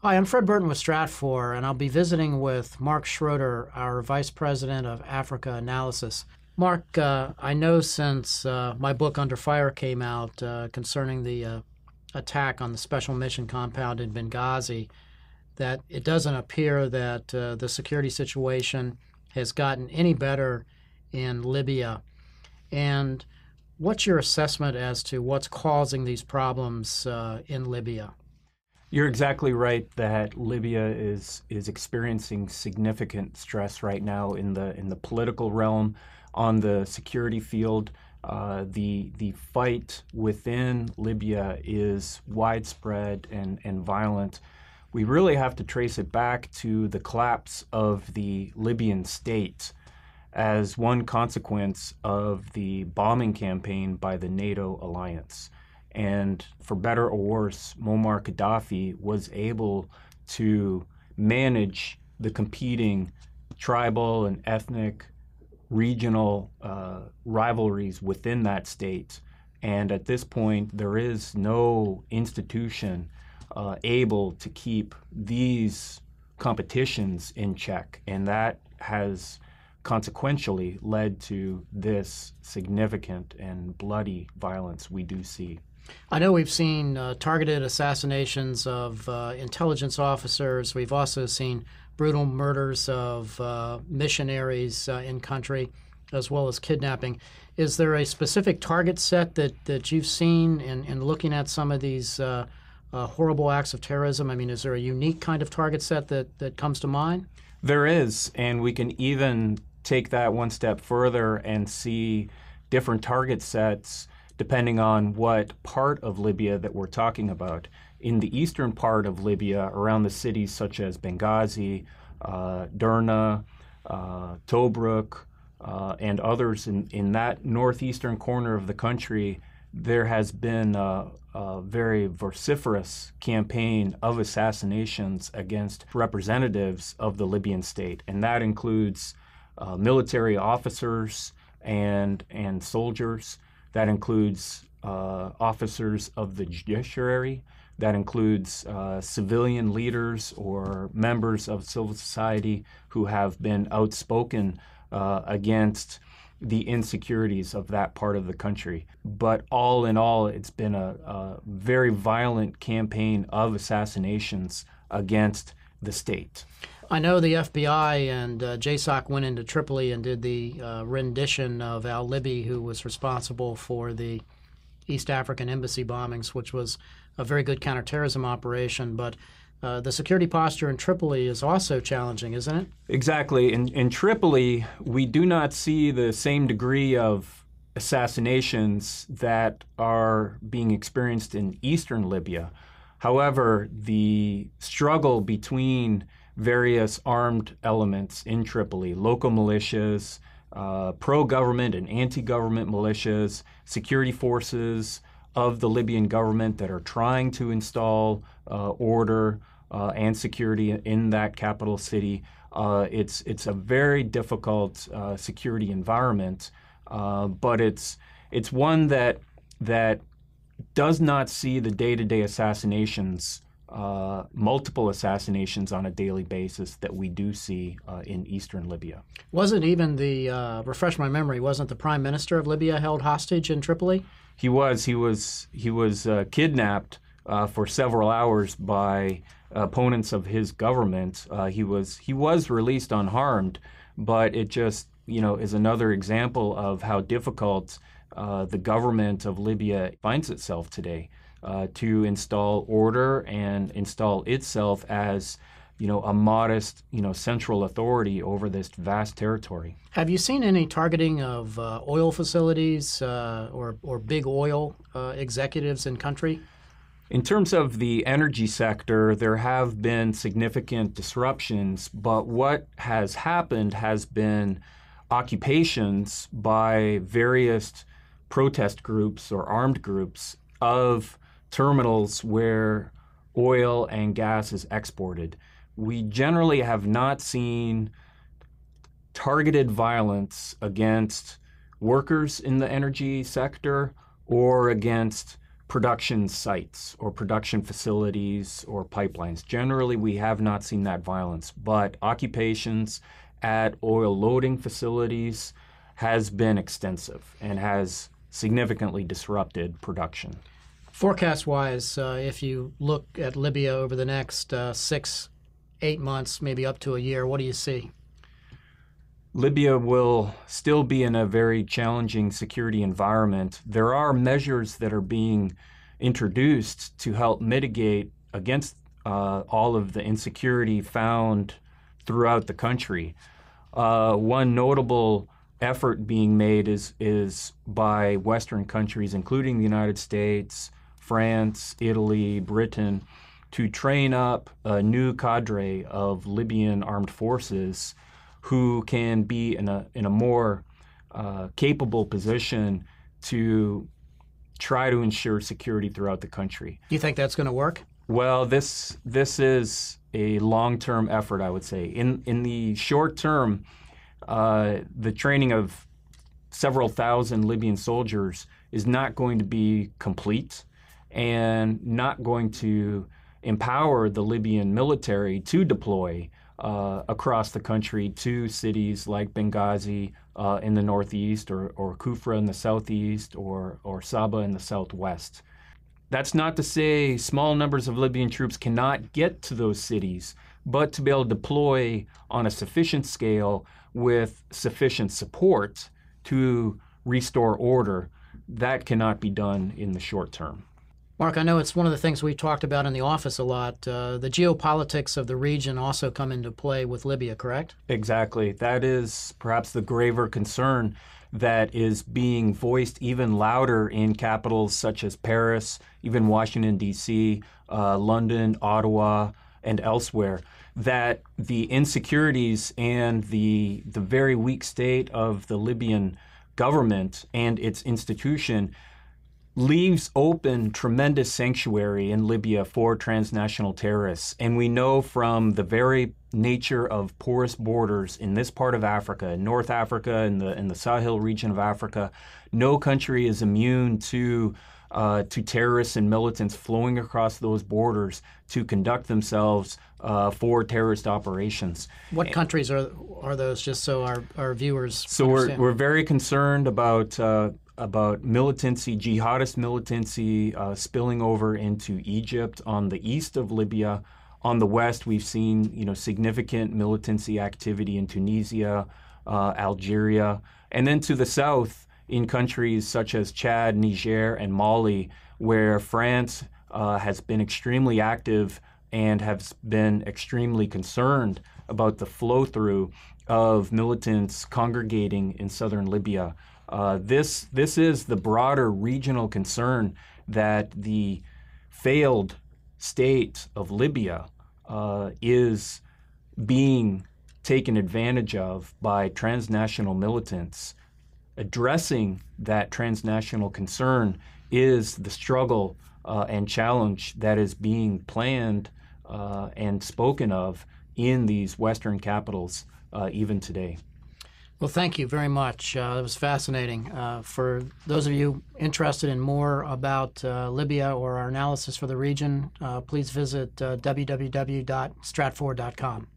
Hi, I'm Fred Burton with Stratfor, and I'll be visiting with Mark Schroeder, our Vice President of Africa Analysis. Mark, I know since my book Under Fire came out concerning the attack on the Special Mission Compound in Benghazi, that it doesn't appear that the security situation has gotten any better in Libya. And what's your assessment as to what's causing these problems in Libya? You're exactly right that Libya is experiencing significant stress right now in the political realm, on the security field. The fight within Libya is widespread and violent. We really have to trace it back to the collapse of the Libyan state as one consequence of the bombing campaign by the NATO alliance. And for better or worse, Muammar Gaddafi was able to manage the competing tribal and ethnic, regional rivalries within that state. And at this point, there is no institution able to keep these competitions in check. And that has consequentially led to this significant and bloody violence we do see. I know we've seen targeted assassinations of intelligence officers. We've also seen brutal murders of missionaries in country, as well as kidnapping. Is there a specific target set that you've seen in looking at some of these horrible acts of terrorism? I mean, is there a unique kind of target set that comes to mind? There is, and we can even take that one step further and see different target sets depending on what part of Libya that we're talking about. In the eastern part of Libya, around the cities such as Benghazi, Derna, Tobruk, and others in that northeastern corner of the country, there has been a very vociferous campaign of assassinations against representatives of the Libyan state, and that includes military officers and soldiers. That includes officers of the judiciary. That includes civilian leaders or members of civil society who have been outspoken against the insecurities of that part of the country. But all in all, it's been a very violent campaign of assassinations against the state. I know the FBI and JSOC went into Tripoli and did the rendition of al-Libi, who was responsible for the East African embassy bombings, which was a very good counterterrorism operation. But the security posture in Tripoli is also challenging, isn't it? Exactly. In Tripoli, we do not see the same degree of assassinations that are being experienced in eastern Libya. However, the struggle between various armed elements in Tripoli, local militias, pro-government and anti-government militias, security forces of the Libyan government that are trying to install order and security in that capital city. It's a very difficult security environment, but it's one that does not see the day-to-day assassinations, multiple assassinations on a daily basis that we do see in eastern Libya. Wasn't even refresh my memory, wasn't the Prime Minister of Libya held hostage in Tripoli? He was kidnapped for several hours by opponents of his government. He was released unharmed, but it just is another example of how difficult the government of Libya finds itself today to install order and install itself as a modest central authority over this vast territory. Have you seen any targeting of oil facilities or big oil executives in country? In terms of the energy sector, there have been significant disruptions, but what has happened has been occupations by various protest groups or armed groups of terminals where oil and gas is exported. We generally have not seen targeted violence against workers in the energy sector or against production sites or production facilities or pipelines. Generally, we have not seen that violence, but occupations at oil loading facilities has been extensive and has significantly disrupted production. Forecast-wise, if you look at Libya over the next 6-8 months, maybe up to a year, what do you see? Libya will still be in a very challenging security environment. There are measures that are being introduced to help mitigate against all of the insecurity found throughout the country. One notable effort being made is by Western countries, including the United States, France, Italy, Britain, to train up a new cadre of Libyan armed forces who can be in a more capable position to try to ensure security throughout the country. Do you think that's going to work? Well, this is a long-term effort, I would say. In the short term, the training of several thousand Libyan soldiers is not going to be complete and not going to empower the Libyan military to deploy across the country to cities like Benghazi in the northeast, or Kufra in the southeast, or Saba in the southwest. That's not to say small numbers of Libyan troops cannot get to those cities, but to be able to deploy on a sufficient scale with sufficient support to restore order, that cannot be done in the short term. Mark, I know it's one of the things we talked about in the office a lot. The geopolitics of the region also come into play with Libya, correct? Exactly. That is perhaps the graver concern that is being voiced even louder in capitals such as Paris, even Washington, D.C., London, Ottawa, and elsewhere, that the insecurities and the very weak state of the Libyan government and its institution leaves open tremendous sanctuary in Libya for transnational terrorists. And we know from the very nature of porous borders in this part of Africa, in North Africa, in the Sahel region of Africa, no country is immune to terrorists and militants flowing across those borders to conduct themselves for terrorist operations. What countries are those, just so our viewers understand? We're very concerned about militancy, jihadist militancy, spilling over into Egypt on the east of Libya. On the west, we've seen significant militancy activity in Tunisia, Algeria, and then to the south in countries such as Chad, Niger, and Mali, where France has been extremely active and has been extremely concerned about the flow-through of militants congregating in southern Libya. This is the broader regional concern that the failed state of Libya is being taken advantage of by transnational militants. Addressing that transnational concern is the struggle and challenge that is being planned and spoken of in these Western capitals even today. Well, thank you very much. It was fascinating. For those of you interested in more about Libya or our analysis for the region, please visit www.stratfor.com.